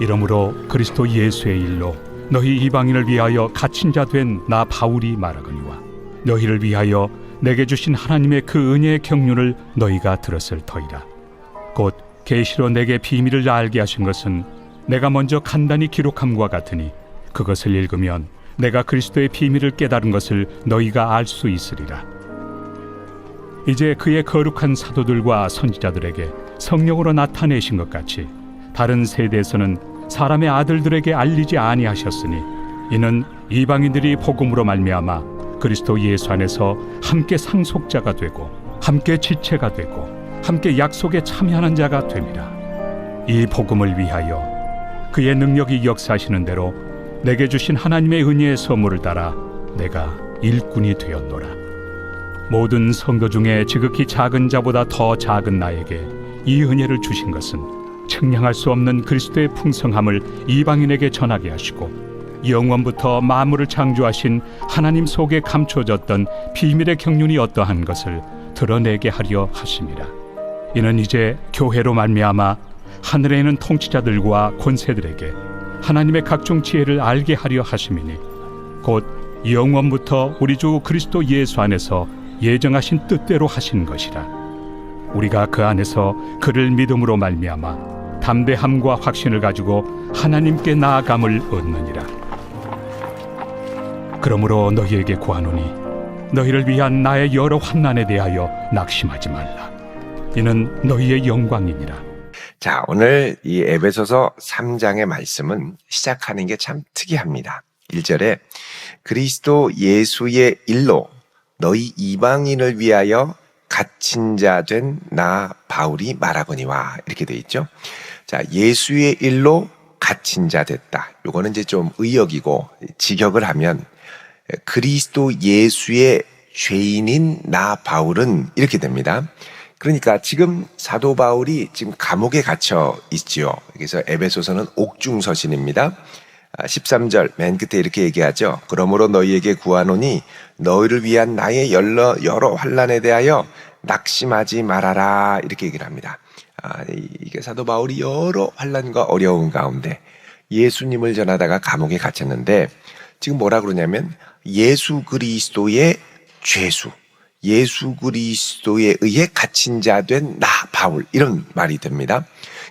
이러므로 그리스도 예수의 일로 너희 이방인을 위하여 갇힌 자 된 나 바울이 말하거니와 너희를 위하여 내게 주신 하나님의 그 은혜의 경륜을 너희가 들었을 터이라. 곧 계시로 내게 비밀을 알게 하신 것은 내가 먼저 간단히 기록함과 같으니 그것을 읽으면 내가 그리스도의 비밀을 깨달은 것을 너희가 알 수 있으리라. 이제 그의 거룩한 사도들과 선지자들에게 성령으로 나타내신 것 같이 다른 세대에서는 사람의 아들들에게 알리지 아니하셨으니 이는 이방인들이 복음으로 말미암아 그리스도 예수 안에서 함께 상속자가 되고 함께 지체가 되고 함께 약속에 참여하는 자가 됨이라. 이 복음을 위하여 그의 능력이 역사하시는 대로 내게 주신 하나님의 은혜의 선물을 따라 내가 일꾼이 되었노라. 모든 성도 중에 지극히 작은 자보다 더 작은 나에게 이 은혜를 주신 것은 측량할 수 없는 그리스도의 풍성함을 이방인에게 전하게 하시고 영원부터 만물을 창조하신 하나님 속에 감춰졌던 비밀의 경륜이 어떠한 것을 드러내게 하려 하심이라. 이는 이제 교회로 말미암아 하늘에 있는 통치자들과 권세들에게 하나님의 각종 지혜를 알게 하려 하심이니 곧 영원부터 우리 주 그리스도 예수 안에서 예정하신 뜻대로 하신 것이라. 우리가 그 안에서 그를 믿음으로 말미암아 담대함과 확신을 가지고 하나님께 나아감을 얻느니라. 그러므로 너희에게 구하노니 너희를 위한 나의 여러 환난에 대하여 낙심하지 말라. 이는 너희의 영광이니라. 자, 오늘 이 에베소서 3장의 말씀은 시작하는 게 참 특이합니다. 1절에 그리스도 예수의 일로 너희 이방인을 위하여 갇힌 자 된 나 바울이 말하거니와 이렇게 돼 있죠. 자, 예수의 일로 갇힌 자 됐다. 요거는 이제 좀 의역이고 직역을 하면 그리스도 예수의 죄인인 나 바울은 이렇게 됩니다. 그러니까 지금 사도 바울이 지금 감옥에 gat혀 있지요. 그래서 에베소서는 옥중서신입니다. 13절 맨 끝에 이렇게 얘기하죠. 그러므로 너희에게 구하노니 너희를 위한 나의 여러 환난에 대하여 낙심하지 말아라 이렇게 얘기를 합니다. 이게 사도 바울이 여러 환난과 어려운 가운데 예수님을 전하다가 감옥에 갇혔는데 지금 뭐라 그러냐면 예수 그리스도의 죄수, 예수 그리스도에 의해 갇힌 자 된 나 바울 이런 말이 됩니다.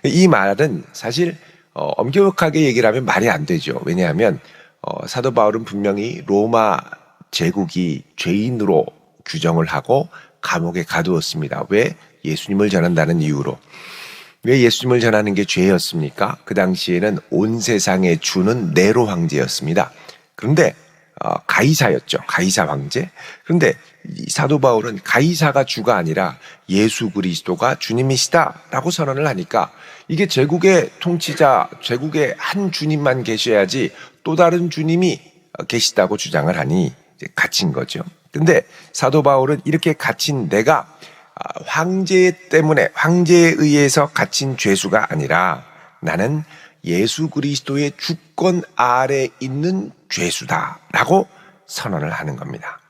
이 말은 사실 엄격하게 얘기를 하면 말이 안 되죠. 왜냐하면 사도 바울은 분명히 로마 제국이 죄인으로 규정을 하고 감옥에 가두었습니다. 왜? 예수님을 전한다는 이유로. 왜 예수님을 전하는 게 죄였습니까? 그 당시에는 온 세상의 주는 네로 황제였습니다. 그런데 가이사였죠. 가이사 황제. 그런데 사도 바울은 가이사가 주가 아니라 예수 그리스도가 주님이시다라고 선언을 하니까 이게 제국의 통치자, 제국의 한 주님만 계셔야지 또 다른 주님이 계시다고 주장을 하니 이제 갇힌 거죠. 근데 사도 바울은 이렇게 갇힌 내가 황제 때문에 황제에 의해서 갇힌 죄수가 아니라 나는 예수 그리스도의 주권 아래 있는 죄수다라고 선언을 하는 겁니다.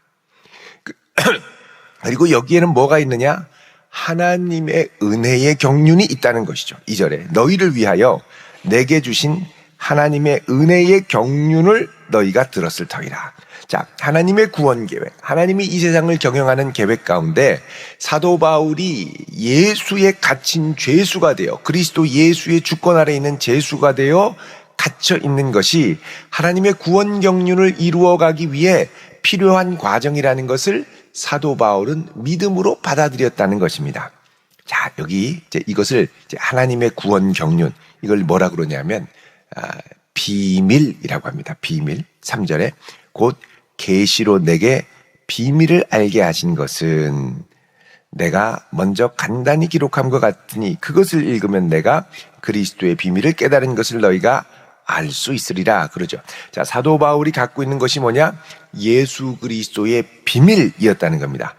그리고 여기에는 뭐가 있느냐? 하나님의 은혜의 경륜이 있다는 것이죠. 2절에 너희를 위하여 내게 주신 하나님의 은혜의 경륜을 너희가 들었을 터이라. 자, 하나님의 구원 계획, 하나님이 이 세상을 경영하는 계획 가운데 사도 바울이 예수에 갇힌 죄수가 되어 그리스도 예수의 주권 아래 있는 죄수가 되어 갇혀 있는 것이 하나님의 구원 경륜을 이루어가기 위해 필요한 과정이라는 것을 사도 바울은 믿음으로 받아들였다는 것입니다. 자, 여기 이제 이것을 이제 하나님의 구원 경륜, 이걸 뭐라 그러냐면 비밀이라고 합니다. 비밀. 3절에 곧 계시로 내게 비밀을 알게 하신 것은 내가 먼저 간단히 기록한 것 같으니 그것을 읽으면 내가 그리스도의 비밀을 깨달은 것을 너희가 알 수 있으리라 그러죠. 자, 사도 바울이 갖고 있는 것이 뭐냐? 예수 그리스도의 비밀이었다는 겁니다.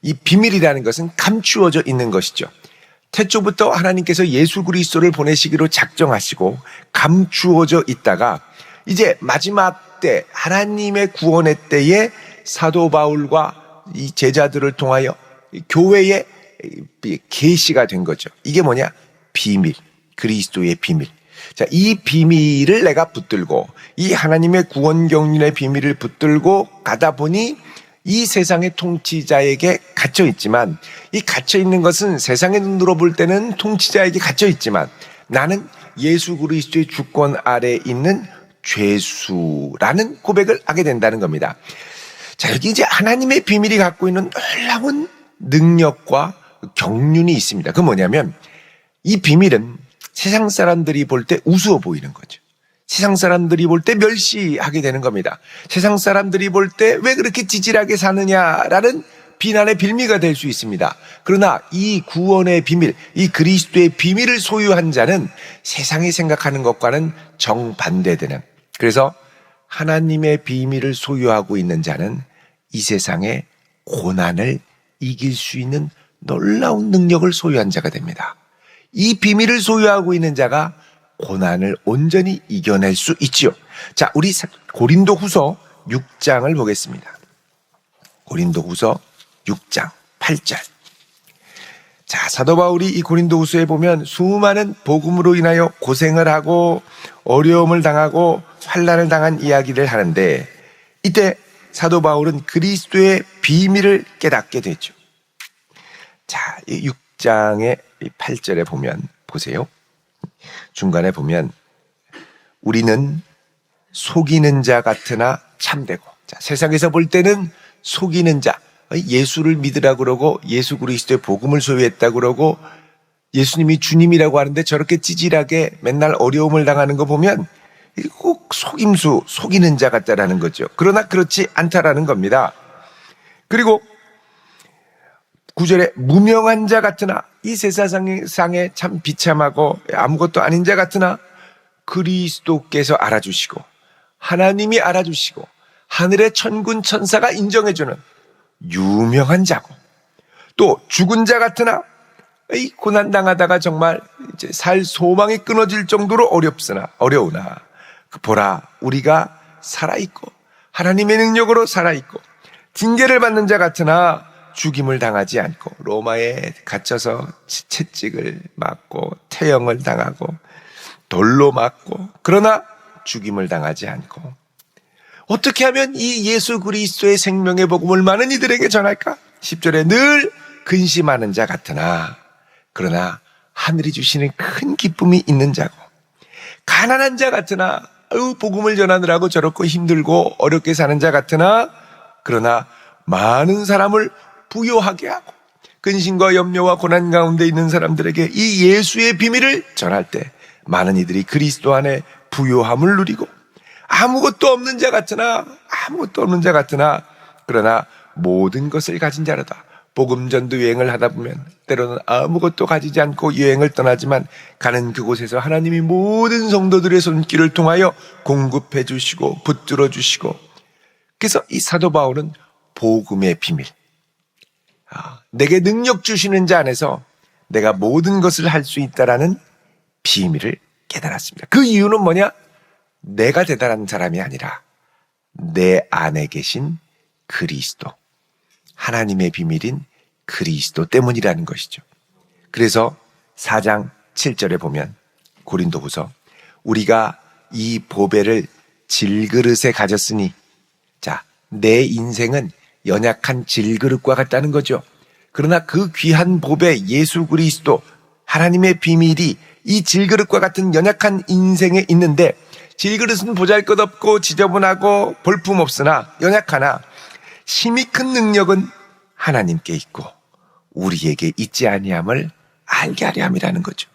이 비밀이라는 것은 감추어져 있는 것이죠. 태초부터 하나님께서 예수 그리스도를 보내시기로 작정하시고 감추어져 있다가 이제 마지막 때 하나님의 구원의 때에 사도 바울과 이 제자들을 통하여 교회의 계시가 된 거죠. 이게 뭐냐? 비밀, 그리스도의 비밀. 자, 이 비밀을 내가 붙들고 이 하나님의 구원 경륜의 비밀을 붙들고 가다 보니 이 세상의 통치자에게 갇혀 있지만, 이 갇혀 있는 것은 세상의 눈으로 볼 때는 통치자에게 갇혀 있지만 나는 예수 그리스도의 주권 아래에 있는 죄수라는 고백을 하게 된다는 겁니다. 자, 여기 이제 하나님의 비밀이 갖고 있는 놀라운 능력과 경륜이 있습니다. 그 뭐냐면 이 비밀은 세상 사람들이 볼 때 우스워 보이는 거죠. 세상 사람들이 볼 때 멸시하게 되는 겁니다. 세상 사람들이 볼 때 왜 그렇게 찌질하게 사느냐라는 비난의 빌미가 될 수 있습니다. 그러나 이 구원의 비밀, 이 그리스도의 비밀을 소유한 자는 세상이 생각하는 것과는 정반대되는, 그래서 하나님의 비밀을 소유하고 있는 자는 이 세상의 고난을 이길 수 있는 놀라운 능력을 소유한 자가 됩니다. 이 비밀을 소유하고 있는 자가 고난을 온전히 이겨낼 수 있지요. 자, 우리 고린도후서 6장을 보겠습니다. 고린도후서 6장 8절. 자, 사도 바울이 이 고린도후서에 보면 수많은 복음으로 인하여 고생을 하고 어려움을 당하고 환난을 당한 이야기를 하는데, 이때 사도 바울은 그리스도의 비밀을 깨닫게 되죠. 자, 이 6장의 8절에 보면 보세요. 중간에 보면 우리는 속이는 자 같으나 참되고, 자, 세상에서 볼 때는 속이는 자, 예수를 믿으라 그러고 예수 그리스도의 복음을 소유했다 그러고 예수님이 주님이라고 하는데 저렇게 찌질하게 맨날 어려움을 당하는 거 보면 꼭 속임수, 속이는 자 같다라는 거죠. 그러나 그렇지 않다라는 겁니다. 그리고 9절에 무명한 자 같으나, 이 세상에 참 비참하고 아무것도 아닌 자 같으나 그리스도께서 알아주시고 하나님이 알아주시고 하늘의 천군 천사가 인정해주는 유명한 자고, 또 죽은 자 같으나 이 고난당하다가 정말 이제 살 소망이 끊어질 정도로 어려우나 보라, 우리가 살아있고 하나님의 능력으로 살아있고, 징계를 받는 자 같으나 죽임을 당하지 않고, 로마에 갇혀서 채찍을 맞고 태형을 당하고 돌로 맞고, 그러나 죽임을 당하지 않고, 어떻게 하면 이 예수 그리스도의 생명의 복음을 많은 이들에게 전할까? 10절에 늘 근심하는 자 같으나 그러나 하늘이 주시는 큰 기쁨이 있는 자고, 가난한 자 같으나 복음을 전하느라고 저렇게 힘들고 어렵게 사는 자 같으나 그러나 많은 사람을 부요하게 하고, 근심과 염려와 고난 가운데 있는 사람들에게 이 예수의 비밀을 전할 때 많은 이들이 그리스도 안에 부요함을 누리고, 아무것도 없는 자 같으나 그러나 모든 것을 가진 자로다. 복음 전도 여행을 하다 보면 때로는 아무것도 가지지 않고 여행을 떠나지만 가는 그곳에서 하나님이 모든 성도들의 손길을 통하여 공급해 주시고 붙들어 주시고, 그래서 이 사도 바울은 복음의 비밀, 내게 능력 주시는 자 안에서 내가 모든 것을 할 수 있다라는 비밀을 깨달았습니다. 그 이유는 뭐냐? 내가 대단한 사람이 아니라 내 안에 계신 그리스도, 하나님의 비밀인 그리스도 때문이라는 것이죠. 그래서 4장 7절에 보면 고린도후서, 우리가 이 보배를 질그릇에 가졌으니, 자, 내 인생은 연약한 질그릇과 같다는 거죠. 그러나 그 귀한 보배 예수 그리스도, 하나님의 비밀이 이 질그릇과 같은 연약한 인생에 있는데, 질그릇은 보잘것없고 지저분하고 볼품없으나 연약하나 힘이 큰 능력은 하나님께 있고 우리에게 있지 아니함을 알게 하려 함이라는 거죠.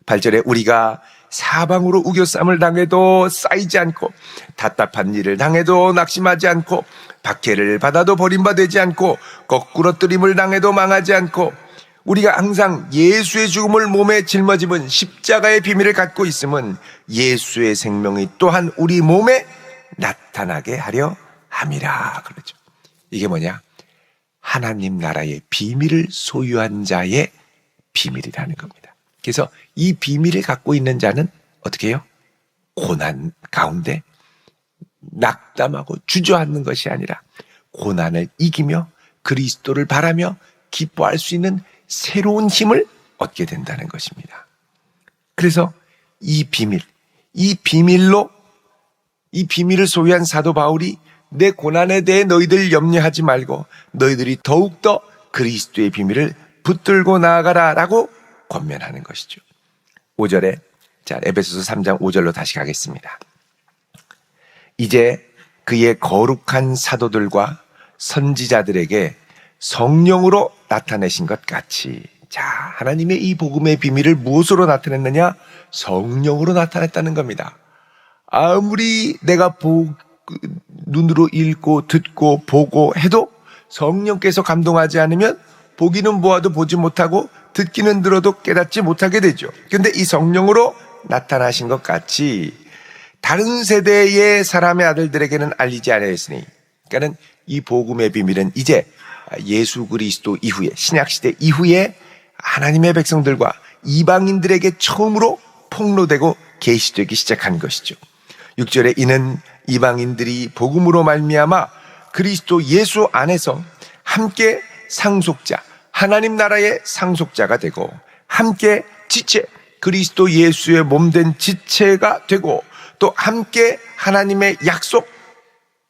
8절에 우리가 사방으로 우겨쌈을 당해도 쌓이지 않고, 답답한 일을 당해도 낙심하지 않고, 박해를 받아도 버림받지 않고, 거꾸러뜨림을 당해도 망하지 않고, 우리가 항상 예수의 죽음을 몸에 짊어집은 십자가의 비밀을 갖고 있음은 예수의 생명이 또한 우리 몸에 나타나게 하려 함이라 그러죠. 이게 뭐냐? 하나님 나라의 비밀을 소유한 자의 비밀이라는 겁니다. 그래서 이 비밀을 갖고 있는 자는 어떻게 해요? 고난 가운데 낙담하고 주저앉는 것이 아니라 고난을 이기며 그리스도를 바라며 기뻐할 수 있는 새로운 힘을 얻게 된다는 것입니다. 그래서 이 비밀을 소유한 사도 바울이 내 고난에 대해 너희들 염려하지 말고 너희들이 더욱더 그리스도의 비밀을 붙들고 나아가라 라고 권면하는 것이죠. 5절에 자, 에베소서 3장 5절로 다시 가겠습니다. 이제 그의 거룩한 사도들과 선지자들에게 성령으로 나타내신 것 같이, 자, 하나님의 이 복음의 비밀을 무엇으로 나타냈느냐? 성령으로 나타냈다는 겁니다. 아무리 내가 눈으로 읽고 듣고 보고 해도 성령께서 감동하지 않으면 보기는 보아도 보지 못하고 듣기는 들어도 깨닫지 못하게 되죠. 그런데 이 성령으로 나타나신 것 같이 다른 세대의 사람의 아들들에게는 알리지 아니하였으니, 그러니까는 이 복음의 비밀은 이제 예수 그리스도 이후에, 신약시대 이후에 하나님의 백성들과 이방인들에게 처음으로 폭로되고 계시되기 시작한 것이죠. 6절에 이는 이방인들이 복음으로 말미암아 그리스도 예수 안에서 함께 상속자, 하나님 나라의 상속자가 되고 함께 지체, 그리스도 예수의 몸된 지체가 되고 또 함께 하나님의 약속,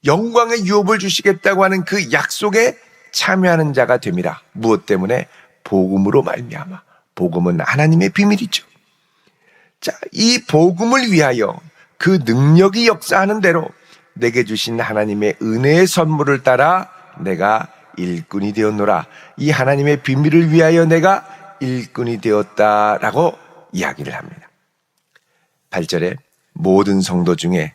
영광의 유업을 주시겠다고 하는 그 약속에 참여하는 자가 됨이라. 무엇 때문에? 복음으로 말미암아. 복음은 하나님의 비밀이죠. 자, 이 복음을 위하여 그 능력이 역사하는 대로 내게 주신 하나님의 은혜의 선물을 따라 내가 일꾼이 되었노라. 이 하나님의 비밀을 위하여 내가 일꾼이 되었다라고 이야기를 합니다. 8절에 모든 성도 중에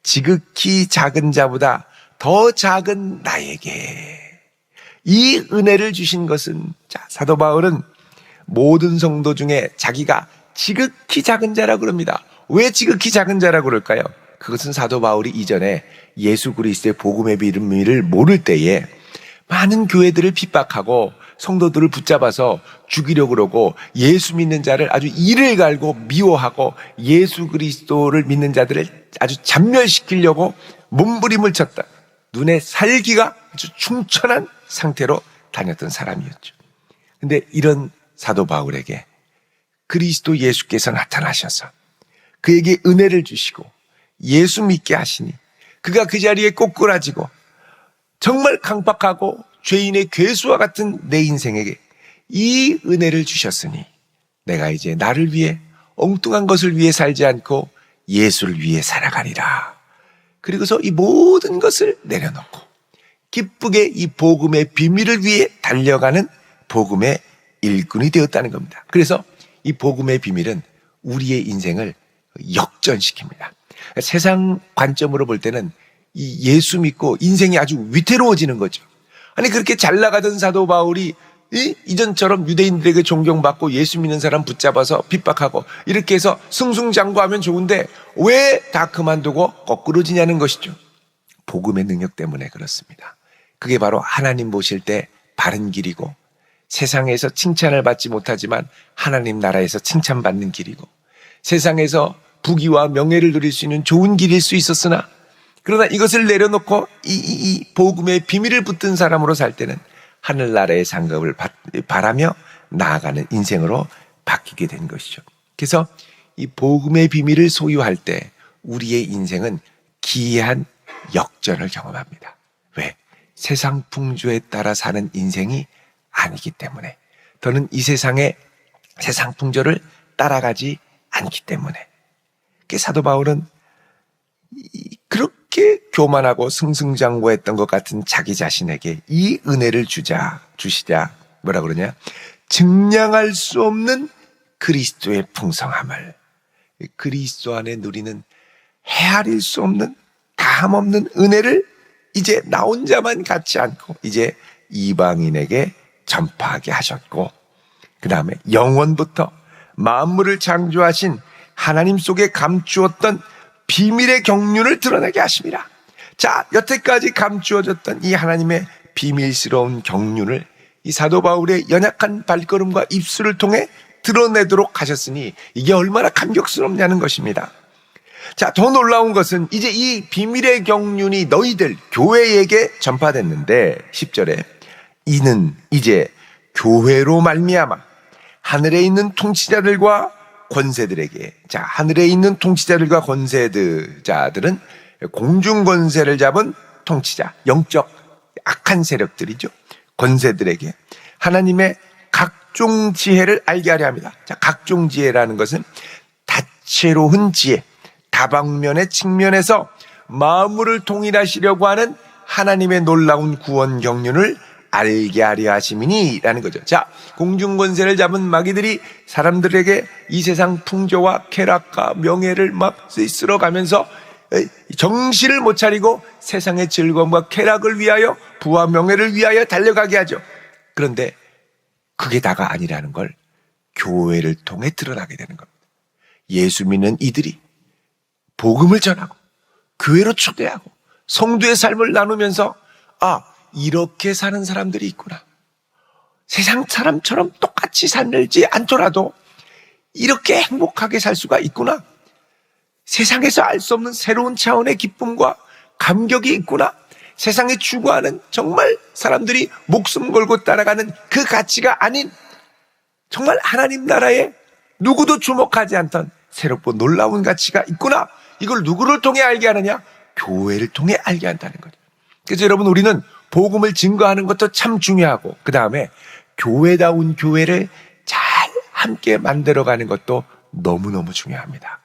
지극히 작은 자보다 더 작은 나에게 이 은혜를 주신 것은, 자, 사도 바울은 모든 성도 중에 자기가 지극히 작은 자라고 그럽니다. 왜 지극히 작은 자라고 그럴까요? 그것은 사도 바울이 이전에 예수 그리스도의 복음의 비밀을 모를 때에 많은 교회들을 핍박하고 성도들을 붙잡아서 죽이려고 그러고 예수 믿는 자를 아주 이를 갈고 미워하고 예수 그리스도를 믿는 자들을 아주 잔멸시키려고 몸부림을 쳤다. 눈에 살기가 아주 충천한 상태로 다녔던 사람이었죠. 근데 이런 사도 바울에게 그리스도 예수께서 나타나셔서 그에게 은혜를 주시고 예수 믿게 하시니 그가 그 자리에 꼬꾸라지고 정말 강박하고 죄인의 괴수와 같은 내 인생에게 이 은혜를 주셨으니 내가 이제 나를 위해 엉뚱한 것을 위해 살지 않고 예수를 위해 살아가리라. 그리고서 이 모든 것을 내려놓고 기쁘게 이 복음의 비밀을 위해 달려가는 복음의 일꾼이 되었다는 겁니다. 그래서 이 복음의 비밀은 우리의 인생을 역전시킵니다. 세상 관점으로 볼 때는 이 예수 믿고 인생이 아주 위태로워지는 거죠. 아니, 그렇게 잘 나가던 사도 바울이 이전처럼 유대인들에게 존경받고 예수 믿는 사람 붙잡아서 핍박하고 이렇게 해서 승승장구하면 좋은데 왜 다 그만두고 거꾸로 지냐는 것이죠. 복음의 능력 때문에 그렇습니다. 그게 바로 하나님 보실 때 바른 길이고 세상에서 칭찬을 받지 못하지만 하나님 나라에서 칭찬받는 길이고 세상에서 부귀와 명예를 누릴 수 있는 좋은 길일 수 있었으나 그러나 이것을 내려놓고 이 복음의 비밀을 붙든 사람으로 살 때는 하늘나라의 상급을 바라며 나아가는 인생으로 바뀌게 된 것이죠. 그래서 이 복음의 비밀을 소유할 때 우리의 인생은 기이한 역전을 경험합니다. 왜? 세상 풍조에 따라 사는 인생이 아니기 때문에, 더는 이 세상의 세상 풍조를 따라가지 않기 때문에. 사도 바울은 그렇게 교만하고 승승장구했던 것 같은 자기 자신에게 이 은혜를 주시자 뭐라 그러냐? 증량할 수 없는 그리스도의 풍성함을, 그리스도 안에 누리는 헤아릴 수 없는 다함 없는 은혜를 이제 나 혼자만 갖지 않고 이제 이방인에게 전파하게 하셨고, 그 다음에 영원부터 만물을 창조하신 하나님 속에 감추었던 비밀의 경륜을 드러내게 하십니다. 자, 여태까지 감추어졌던 이 하나님의 비밀스러운 경륜을 이 사도 바울의 연약한 발걸음과 입술을 통해 드러내도록 하셨으니 이게 얼마나 감격스럽냐는 것입니다. 자, 더 놀라운 것은 이제 이 비밀의 경륜이 너희들 교회에게 전파됐는데 10절에 이는 이제 교회로 말미암아 하늘에 있는 통치자들과 권세들에게, 자, 하늘에 있는 통치자들과 권세자들은 공중 권세를 잡은 통치자, 영적 악한 세력들이죠. 권세들에게 하나님의 각종 지혜를 알게 하려 합니다. 자, 각종 지혜라는 것은 다채로운 지혜, 다방면의 측면에서 마음을 통일하시려고 하는 하나님의 놀라운 구원 경륜을 알게 하려 하심이니라는 거죠. 자, 공중 권세를 잡은 마귀들이 사람들에게 이 세상 풍조와 쾌락과 명예를 막 쓸어가면서 정신을 못 차리고 세상의 즐거움과 쾌락을 위하여, 부와 명예를 위하여 달려가게 하죠. 그런데 그게 다가 아니라는 걸 교회를 통해 드러나게 되는 겁니다. 예수 믿는 이들이 복음을 전하고 교회로 초대하고 성도의 삶을 나누면서, 아, 이렇게 사는 사람들이 있구나. 세상 사람처럼 똑같이 살지 않더라도 이렇게 행복하게 살 수가 있구나. 세상에서 알 수 없는 새로운 차원의 기쁨과 감격이 있구나. 세상에 추구하는 정말 사람들이 목숨 걸고 따라가는 그 가치가 아닌 정말 하나님 나라에 누구도 주목하지 않던 새롭고 놀라운 가치가 있구나. 이걸 누구를 통해 알게 하느냐? 교회를 통해 알게 한다는 거죠. 그래서 여러분, 우리는 복음을 증거하는 것도 참 중요하고, 그 다음에 교회다운 교회를 잘 함께 만들어가는 것도 너무너무 중요합니다.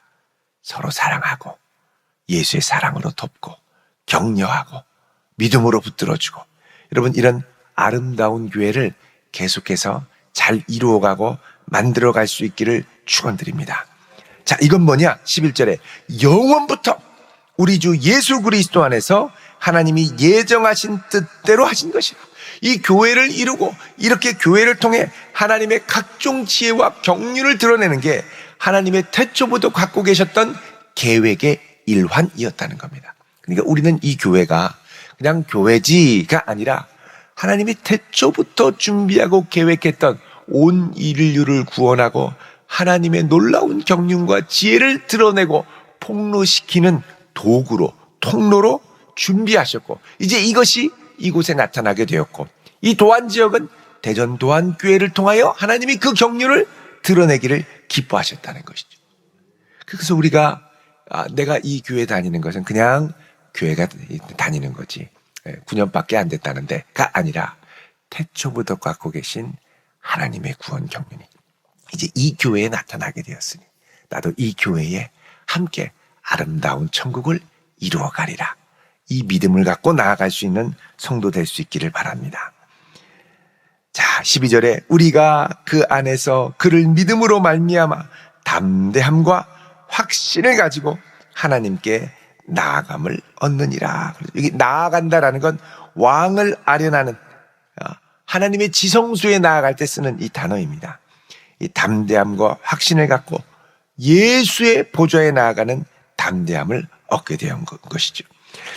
서로 사랑하고 예수의 사랑으로 돕고 격려하고 믿음으로 붙들어주고, 여러분, 이런 아름다운 교회를 계속해서 잘 이루어가고 만들어갈 수 있기를 축원드립니다. 자, 이건 뭐냐? 11절에 영원부터 우리 주 예수 그리스도 안에서 하나님이 예정하신 뜻대로 하신 것이라. 이 교회를 이루고 이렇게 교회를 통해 하나님의 각종 지혜와 경륜을 드러내는 게 하나님의 태초부터 갖고 계셨던 계획의 일환이었다는 겁니다. 그러니까 우리는 이 교회가 그냥 교회지가 아니라 하나님이 태초부터 준비하고 계획했던 온 인류를 구원하고 하나님의 놀라운 경륜과 지혜를 드러내고 폭로시키는 도구로, 통로로 준비하셨고, 이제 이것이 이곳에 나타나게 되었고, 이 도안 지역은 대전 도안교회를 통하여 하나님이 그 경륜을 드러내기를 기뻐하셨다는 것이죠. 그래서 우리가 내가 이 교회 다니는 것은 그냥 교회가 다니는 거지, 9년밖에 안 됐다는데가 아니라 태초부터 갖고 계신 하나님의 구원 경륜이 이제 이 교회에 나타나게 되었으니 나도 이 교회에 함께 아름다운 천국을 이루어가리라. 이 믿음을 갖고 나아갈 수 있는 성도 될 수 있기를 바랍니다. 자, 12절에 우리가 그 안에서 그를 믿음으로 말미암아 담대함과 확신을 가지고 하나님께 나아감을 얻느니라. 여기 나아간다라는 건 왕을 아련하는, 하나님의 지성소에 나아갈 때 쓰는 이 단어입니다. 이 담대함과 확신을 갖고 예수의 보좌에 나아가는 담대함을 얻게 된 것이죠.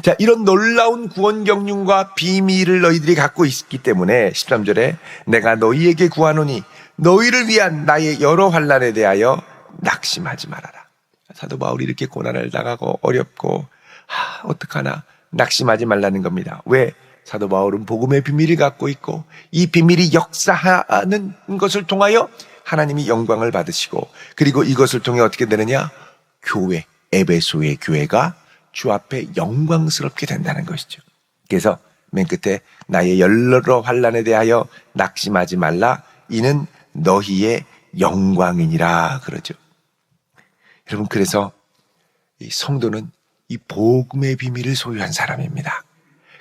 자, 이런 놀라운 구원 경륜과 비밀을 너희들이 갖고 있기 때문에 13절에 내가 너희에게 구하노니 너희를 위한 나의 여러 환난에 대하여 낙심하지 말아라. 사도 바울이 이렇게 고난을 당하고 어렵고 어떡하나 낙심하지 말라는 겁니다. 왜? 사도 바울은 복음의 비밀을 갖고 있고 이 비밀이 역사하는 것을 통하여 하나님이 영광을 받으시고, 그리고 이것을 통해 어떻게 되느냐? 교회, 에베소의 교회가 주 앞에 영광스럽게 된다는 것이죠. 그래서 맨 끝에 나의 여러 환난에 대하여 낙심하지 말라. 이는 너희의 영광이니라 그러죠. 여러분, 그래서 이 성도는 이 복음의 비밀을 소유한 사람입니다.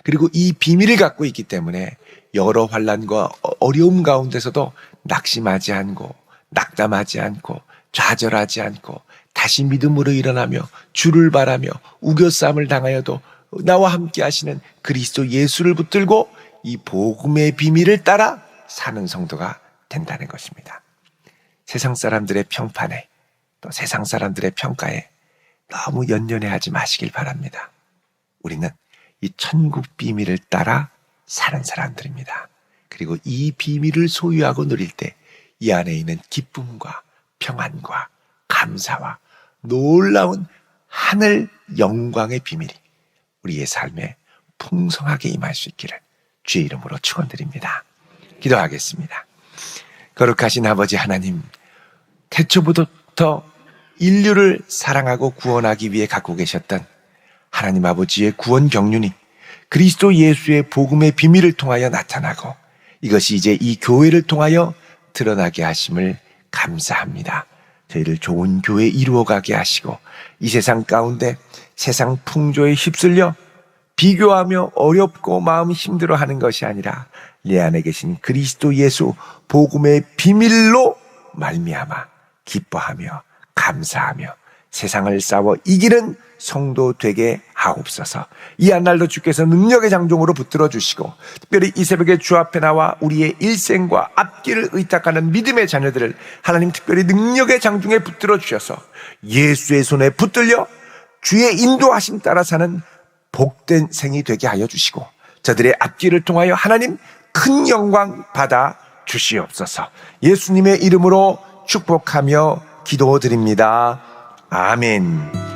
그리고 이 비밀을 갖고 있기 때문에 여러 환난과 어려움 가운데서도 낙심하지 않고 낙담하지 않고 좌절하지 않고 다시 믿음으로 일어나며 주를 바라며 우겨싸움을 당하여도 나와 함께 하시는 그리스도 예수를 붙들고 이 복음의 비밀을 따라 사는 성도가 된다는 것입니다. 세상 사람들의 평판에 또 세상 사람들의 평가에 너무 연연해하지 마시길 바랍니다. 우리는 이 천국 비밀을 따라 사는 사람들입니다. 그리고 이 비밀을 소유하고 누릴 때 이 안에 있는 기쁨과 평안과 감사와 놀라운 하늘 영광의 비밀이 우리의 삶에 풍성하게 임할 수 있기를 주의 이름으로 축원드립니다. 기도하겠습니다. 거룩하신 아버지 하나님, 태초부터 처음부터 인류를 사랑하고 구원하기 위해 갖고 계셨던 하나님 아버지의 구원 경륜이 그리스도 예수의 복음의 비밀을 통하여 나타나고 이것이 이제 이 교회를 통하여 드러나게 하심을 감사합니다. 저희를 좋은 교회 이루어가게 하시고 이 세상 가운데 세상 풍조에 휩쓸려 비교하며 어렵고 마음 힘들어하는 것이 아니라 내 안에 계신 그리스도 예수 복음의 비밀로 말미암아 기뻐하며 감사하며 세상을 싸워 이기는 성도 되게 하옵소서. 이 한날도 주께서 능력의 장종으로 붙들어 주시고 특별히 이 새벽에 주 앞에 나와 우리의 일생과 앞길을 의탁하는 믿음의 자녀들을 하나님 특별히 능력의 장중에 붙들어 주셔서 예수의 손에 붙들려 주의 인도하심 따라 사는 복된 생이 되게 하여 주시고 저들의 앞길을 통하여 하나님 큰 영광 받아 주시옵소서. 예수님의 이름으로 축복하며 기도드립니다. 아멘.